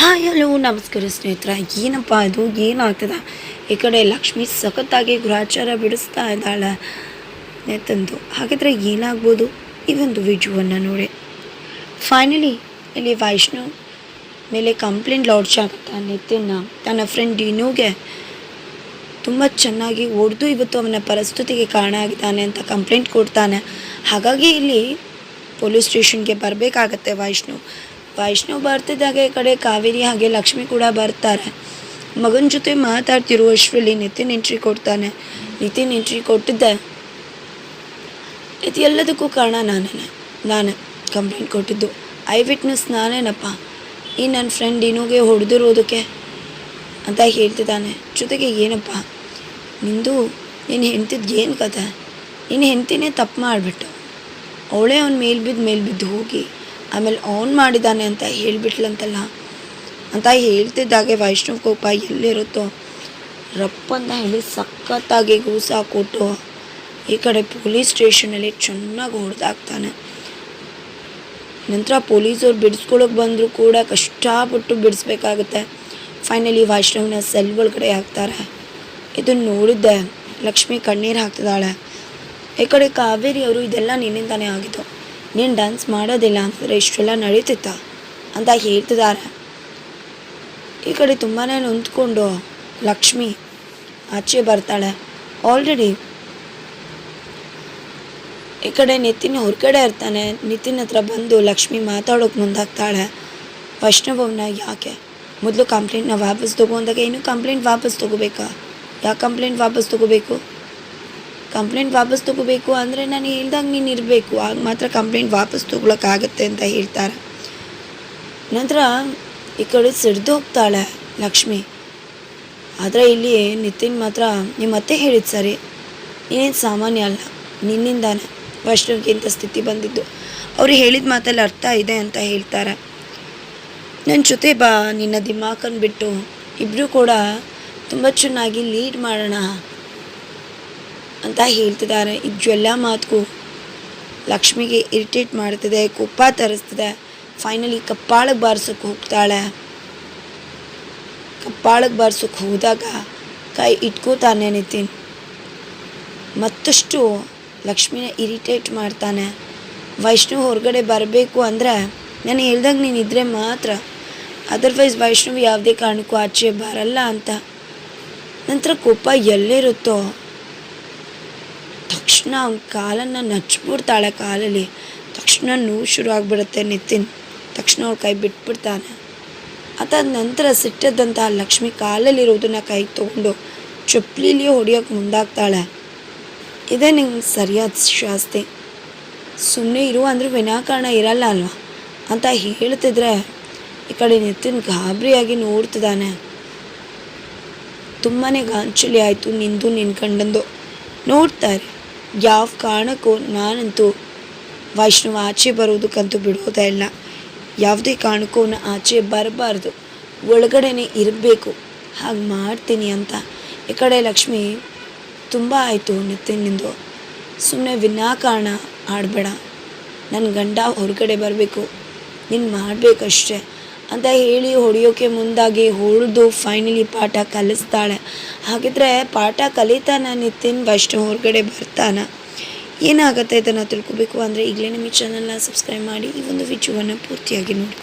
Hi hello ನಮಸ್ಕಾರ ಸ್ನೇಹಿತರೆ. ಏನಪ್ಪ ಇದು ಏನಾಗ್ತದೆ? ಈ ಕಡೆ ಲಕ್ಷ್ಮಿ ಸಖತ್ತಾಗಿ ಗೃಹಚಾರ ಬಿಡಿಸ್ತಾ ಇದ್ದಾಳೆ ನೆತ್ತಂದು. ಹಾಗಿದ್ರೆ ಏನಾಗ್ಬೋದು ಈ ಒಂದು ವಿಡಿಯೋವನ್ನು ನೋಡಿ. ಫೈನಲಿ ಇಲ್ಲಿ ವೈಷ್ಣವ್ ಮೇಲೆ ಕಂಪ್ಲೇಂಟ್ ಲಾಡ್ಜ್ ಆಗುತ್ತೆ. ನಿತಿನ್ ತನ್ನ ಫ್ರೆಂಡ್ ಡಿನೂಗೆ ತುಂಬ ಚೆನ್ನಾಗಿ ಹೊಡೆದು ಇವತ್ತು ಅವನ ಪರಿಸ್ಥಿತಿಗೆ ಕಾರಣ ಆಗಿದ್ದಾನೆ ಅಂತ ಕಂಪ್ಲೇಂಟ್ ಕೊಡ್ತಾನೆ. ಹಾಗಾಗಿ ಇಲ್ಲಿ ಪೊಲೀಸ್ ಸ್ಟೇಷನ್ಗೆ ಬರಬೇಕಾಗತ್ತೆ ವೈಷ್ಣವ್ ಬರ್ತಿದ್ದಾಗ ಈ ಕಡೆ ಕಾವೇರಿ ಹಾಗೆ ಲಕ್ಷ್ಮಿ ಕೂಡ ಬರ್ತಾರೆ. ಮಗನ ಜೊತೆ ಮಾತಾಡ್ತಿರುವಷ್ಟರಲ್ಲಿ ನಿತಿನ್ ಎಂಟ್ರಿ ಕೊಡ್ತಾನೆ. ನಿತಿನ್ ಎಂಟ್ರಿ ಕೊಟ್ಟಿದ್ದೆ ಇದು ಎಲ್ಲದಕ್ಕೂ ಕಾರಣ ನಾನು ಕಂಪ್ಲೇಂಟ್ ಕೊಟ್ಟಿದ್ದು ಐ ವಿಟ್ನೆಸ್ ನಾನೇನಪ್ಪ. ಈ ನನ್ನ ಫ್ರೆಂಡ್ ಇನ್ನೂಗೆ ಹೊಡೆದಿರೋದಕ್ಕೆ ಅಂತ ಹೇಳ್ತಿದ್ದಾನೆ. ಜೊತೆಗೆ ಏನಪ್ಪ ನಿಂದು ನೀನು ಹೆಂಡ್ತಿದ್ದು ಏನು ಕತೆ? ನಿನ್ನ ಹೆಂಡ್ತಿನೇ ತಪ್ಪು ಮಾಡಿಬಿಟ್ಟು ಅವಳೇ ಅವ್ನ ಮೇಲ್ಬಿದ್ದು ಹೋಗಿ ಆಮೇಲೆ ಅವನು ಮಾಡಿದ್ದಾನೆ ಅಂತ ಹೇಳಿಬಿಟ್ಲಂತಲ್ಲ ಅಂತ ಹೇಳ್ತಿದ್ದಾಗೆ ವೈಷ್ಣವ್ ಕೋಪ ಎಲ್ಲಿರುತ್ತೋ ರಪ್ಪಂತ ಹೇಳಿ ಸಖತ್ತಾಗಿ ಗೂಸ ಕೊಟ್ಟು ಈ ಕಡೆ ಪೊಲೀಸ್ ಸ್ಟೇಷನಲ್ಲಿ ಚೆನ್ನಾಗಿ ಹೊಡೆದಾಕ್ತಾನೆ. ನಂತರ ಪೊಲೀಸವ್ರು ಬಿಡಿಸ್ಕೊಳಕ್ಕೆ ಬಂದರೂ ಕೂಡ ಕಷ್ಟಪಟ್ಟು ಬಿಡಿಸ್ಬೇಕಾಗುತ್ತೆ. ಫೈನಲಿ ವೈಷ್ಣವ್ನ ಸೆಲ್ ಒಳಗಡೆ ಹಾಕ್ತಾರೆ. ಇದನ್ನು ನೋಡಿದ್ದೆ ಲಕ್ಷ್ಮಿ ಕಣ್ಣೀರು ಹಾಕ್ತಿದ್ದಾಳೆ. ಈ ಕಡೆ ಕಾವೇರಿ ಅವರು ಇದೆಲ್ಲ ನಿನ್ನಿಂದಾನೇ ಆಗಿದ್ದು, ನೀನು ಡ್ಯಾನ್ಸ್ ಮಾಡೋದಿಲ್ಲ ಅಂತಂದರೆ ಇಷ್ಟೆಲ್ಲ ನಡೀತಿತ್ತ ಅಂತ ಹೇಳ್ತಿದ್ದಾರೆ. ಈ ಕಡೆ ತುಂಬಾ ನೊಂದ್ಕೊಂಡು ಲಕ್ಷ್ಮಿ ಆಚೆ ಬರ್ತಾಳೆ. ಆಲ್ರೆಡಿ ಈ ಕಡೆ ನಿತಿನ್ ಹೊರಗಡೆ ಇರ್ತಾನೆ. ನಿತಿನ್ ಹತ್ರ ಬಂದು ಲಕ್ಷ್ಮಿ ಮಾತಾಡೋಕೆ ಮುಂದಾಗ್ತಾಳೆ. ವೈಷ್ಣವ್ ಅವನ್ನ ಯಾಕೆ ಮೊದಲು ಕಂಪ್ಲೇಂಟ್ನ ವಾಪಸ್ ತೊಗೊಂಡಾಗ ಏನು ಕಂಪ್ಲೇಂಟ್ ವಾಪಸ್ ತೊಗೋಬೇಕಾ? ಯಾಕೆ ಕಂಪ್ಲೇಂಟ್ ವಾಪಸ್ ತೊಗೋಬೇಕು? ಕಂಪ್ಲೇಂಟ್ ವಾಪಸ್ ತೊಗೋಬೇಕು ಅಂದರೆ ನಾನು ಹೇಳ್ದಾಗ ನೀನು ಇರಬೇಕು, ಆಗ ಮಾತ್ರ ಕಂಪ್ಲೇಂಟ್ ವಾಪಸ್ ತೊಗೊಳಕ್ಕಾಗತ್ತೆ ಅಂತ ಹೇಳ್ತಾರೆ. ನಂತರ ಈ ಕಡೆ ಸಿಡ್ದು ಹೋಗ್ತಾಳೆ ಲಕ್ಷ್ಮಿ. ಆದರೆ ಇಲ್ಲಿ ನಿತಿನ್ ಮಾತ್ರ ನಿಮ್ಮ ಅತ್ತೆ ಹೇಳಿದ್ದು ಸರಿ, ನೀನೇನು ಸಾಮಾನ್ಯ ಅಲ್ಲ, ನಿನ್ನಿಂದಾನೆ ವೈಷ್ಣವ್ಗೆ ಇಂಥ ಸ್ಥಿತಿ ಬಂದಿದ್ದು. ಅವರು ಹೇಳಿದ ಮಾತಲ್ಲಿ ಅರ್ಥ ಇದೆ ಅಂತ ಹೇಳ್ತಾರೆ. ನನ್ನ ಜೊತೆ ಬಾ, ನಿನ್ನ ದಿಮಾಕನ್ನು ಬಿಟ್ಟು ಇಬ್ಬರು ಕೂಡ ತುಂಬ ಚೆನ್ನಾಗಿ ಲೀಡ್ ಮಾಡೋಣ ಅಂತ ಹೇಳ್ತಿದ್ದಾರೆ. ಇದೆಲ್ಲ ಮಾತು ಲಕ್ಷ್ಮಿಗೆ ಇರಿಟೇಟ್ ಮಾಡ್ತಿದೆ, ಕೋಪ ತರಿಸ್ತಿದೆ. ಫೈನಲಿ ಕಪ್ಪಾಳಕ್ಕೆ ಬಾರ್ಸೋಕ್ಕೆ ಹೋಗ್ತಾಳೆ. ಕಪ್ಪಾಳಕ್ಕೆ ಬಾರ್ಸೋಕ್ಕೆ ಹೋದಾಗ ಕೈ ಇಟ್ಕೋತಾನೆ ನಿತಿನ್. ಮತ್ತಷ್ಟು ಲಕ್ಷ್ಮಿನ ಇರಿಟೇಟ್ ಮಾಡ್ತಾನೆ. ವೈಷ್ಣವ್ ಹೊರಗಡೆ ಬರಬೇಕು ಅಂದರೆ ನಾನು ಹೇಳ್ದಾಗ ನೀನು ಇದ್ದರೆ ಮಾತ್ರ, ಅದರ್ವೈಸ್ ವೈಷ್ಣವ್ ಯಾವುದೇ ಕಾರಣಕ್ಕೂ ಆಚೆ ಬರಲ್ಲ ಅಂತ. ನಂತರ ಕೋಪ ಎಲ್ಲಿರುತ್ತೋ ತಕ್ಷಣ ಅವ್ನ ಕಾಲನ್ನು ನಚ್ಬಿಡ್ತಾಳೆ. ಕಾಲಲ್ಲಿ ತಕ್ಷಣ ನೋವು ಶುರು ಆಗಿಬಿಡುತ್ತೆ. ನಿತಿನ್ ತಕ್ಷಣ ಅವ್ಳ ಕೈ ಬಿಟ್ಬಿಡ್ತಾನೆ. ಅದಾದ ನಂತರ ಸಿಟ್ಟದಂತಹ ಲಕ್ಷ್ಮಿ ಕಾಲಲ್ಲಿರೋದನ್ನ ಕೈಗೆ ತೊಗೊಂಡು ಚಪ್ಪಲಿಲಿ ಹೊಡಿಯೋಕೆ ಮುಂದಾಗ್ತಾಳೆ. ಇದೇ ನಿಂಗೆ ಸರಿಯಾದ ಶಾಸ್ತಿ. ಸುಮ್ಮನೆ ಇರು ಅಂದರೆ ವಿನಾಕಾರಣ ಇರಲ್ಲ ಅಲ್ವಾ ಅಂತ ಹೇಳ್ತಿದ್ರೆ ಈ ಕಡೆ ನಿತಿನ್ ಗಾಬರಿಯಾಗಿ ನೋಡ್ತಿದ್ದಾನೆ. ತುಂಬಾ ಗಾಂಚಲಿ ಆಯಿತು ನಿಂದು ನಿನ್ನ ಕಂಡಂದು. ನೋಡ್ತಾರೆ ಯಾವ ಕಾರಣಕ್ಕೂ ನಾನಂತೂ ವೈಷ್ಣವ್ ಆಚೆ ಬರೋದಕ್ಕಂತೂ ಬಿಡೋದೇ ಇಲ್ಲ. ಯಾವುದೇ ಕಾರಣಕ್ಕೂ ಅವನು ಆಚೆ ಬರಬಾರ್ದು, ಒಳಗಡೆನೇ ಇರಬೇಕು, ಹಾಗೆ ಮಾಡ್ತೀನಿ ಅಂತ. ಈ ಕಡೆ ಲಕ್ಷ್ಮಿ ತುಂಬ ಆಯಿತು ನಿತಿನ್ನಿಂದು, ಸುಮ್ಮನೆ ವಿನಾಕಾರಣ ಆಡಬೇಡ, ನನ್ನ ಗಂಡ ಹೊರಗಡೆ ಬರಬೇಕು, ನೀನು ಮಾಡಬೇಕಷ್ಟೆ ಅಂತ ಹೇಳಿ ಹೊಡೆಯೋಕೆ ಮುಂದಾಗಿ ಹೊಡೆದು ಫೈನಲಿ ಪಾಠ ಕಲಿಸ್ತಾಳೆ. ಹಾಗಿದ್ರೆ ಪಾಠ ಕಲಿತಾನ ನಿತಿನ್? ವೈಷ್ಣವ್ ಹೊರಗಡೆ ಬರ್ತಾನ? ಏನಾಗುತ್ತೆ ಇದನ್ನು ತಿಳ್ಕೊಬೇಕು ಅಂದರೆ ಈಗಲೇ ನಿಮ್ಮ ಚಾನಲ್ನ ಸಬ್ಸ್ಕ್ರೈಬ್ ಮಾಡಿ ಈ ಒಂದು ವಿಡಿಯೋವನ್ನು ಪೂರ್ತಿಯಾಗಿ ನೋಡಿ.